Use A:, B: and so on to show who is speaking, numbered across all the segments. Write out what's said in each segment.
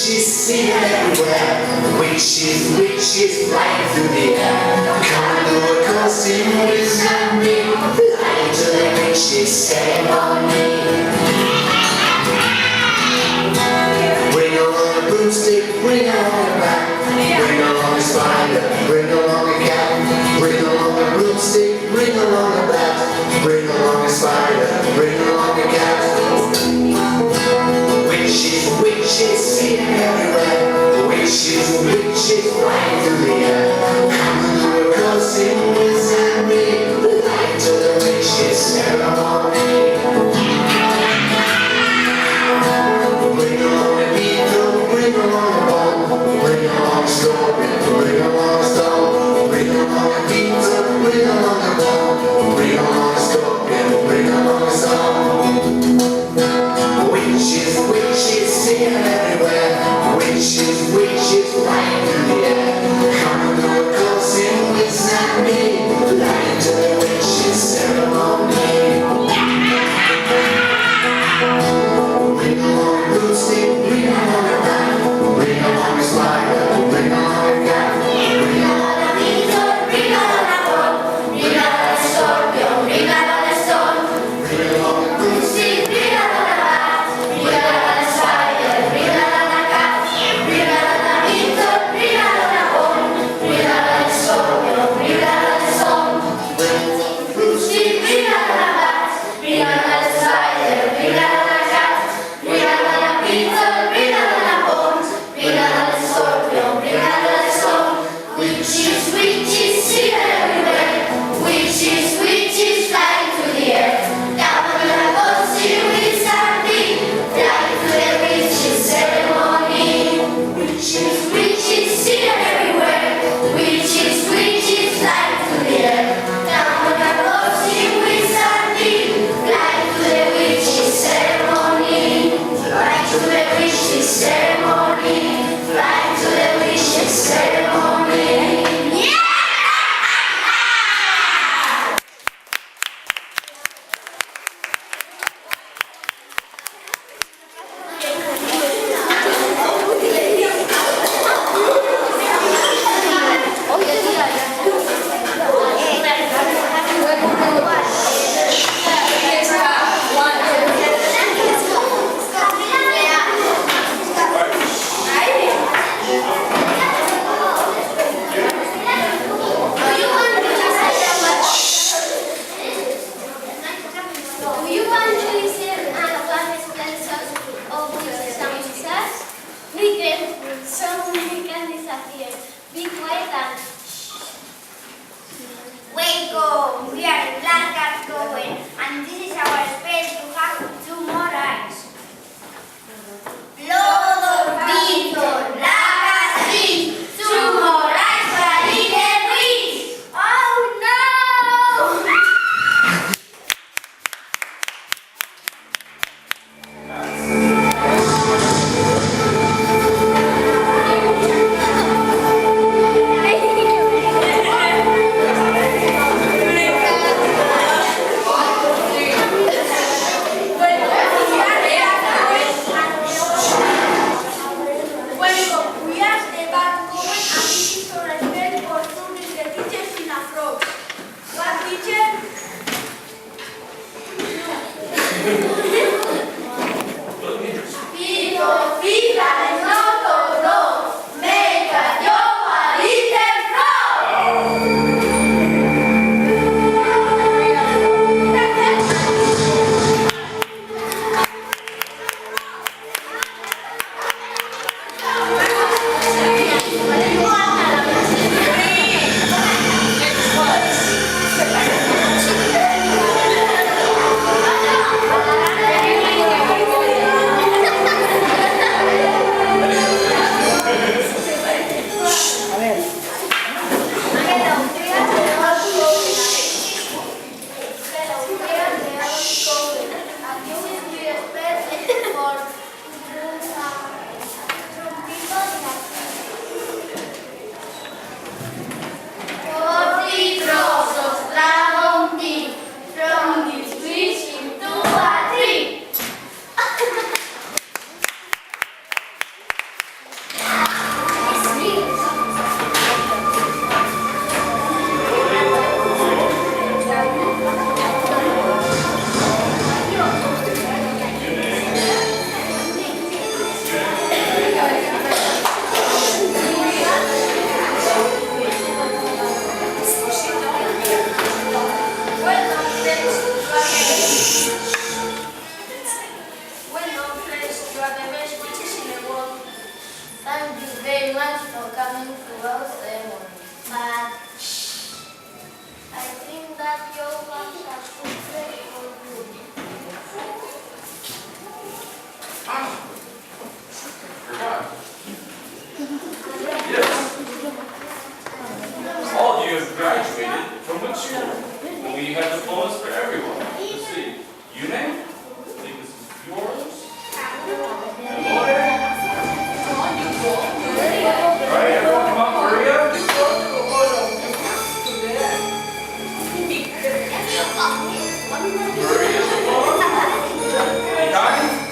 A: witches sing everywhere. Witches flying through the air. Come and do a costume with me. Flying to the witches ceremony. Bring along a broomstick, bring along a bat. Bring along a spider, bring along a cat. Bring along a broomstick, bring along a bat. Bring along a spider, bring along a cat. Witches sing everywhere. Witches flying through the air. Come and do a costume with me. Flying to the witches ceremony. Bring along a needle, bring along a ball. Bring along a scorpion, bring along a stone. Bring along a pizza, bring along a ball. Bring along a scorpion, bring along a stone. Witches singing everywhere. Witches flying through the air. Come and do a costume with me. Flying to the witches ceremony. Bring along a broomstick, bring along a bat. Bring along a spider, bring along a cat. Bring along a beetle, bring along a ball. Bring along a scorpion, bring along a stone. Bring along a broomstick, bring along a bat. Bring along a spider, bring along a cat. Bring along a beetle, bring along a ball. Bring along a scorpion, bring along a stone. Bring along a broomstick, bring along a bat. Bring along a spider, bring along a cat. Bring along a beetle, bring along a ball. Bring along a scorpion, bring along a stone. Witches sing everywhere. Witches flying through the air. Come on a costume with Sandy. Flying to the witches ceremony. Witches sing everywhere. Witches flying through the air. Come on a costume with Sandy. Flying to the witches ceremony. Flying to the witches ceremony. Flying to the witches ceremony.
B: Be quiet and Waco, we are in Black going, and this is our space to have 2 more eyes. Lodo, Vito, Black Street, 2 more eyes for a little breeze. Oh no! anyone's not coming to us anymore. But I think that your ones are too fresh for you.
C: Forgot. Yes. All of you have graduated from which school? We have diplomas for everyone. Let's see. Yune? I think this is yours. And Lawyer? Alright, everyone come up. Hurry up. Hurry is the law. 89?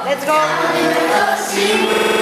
D: 'Let's go!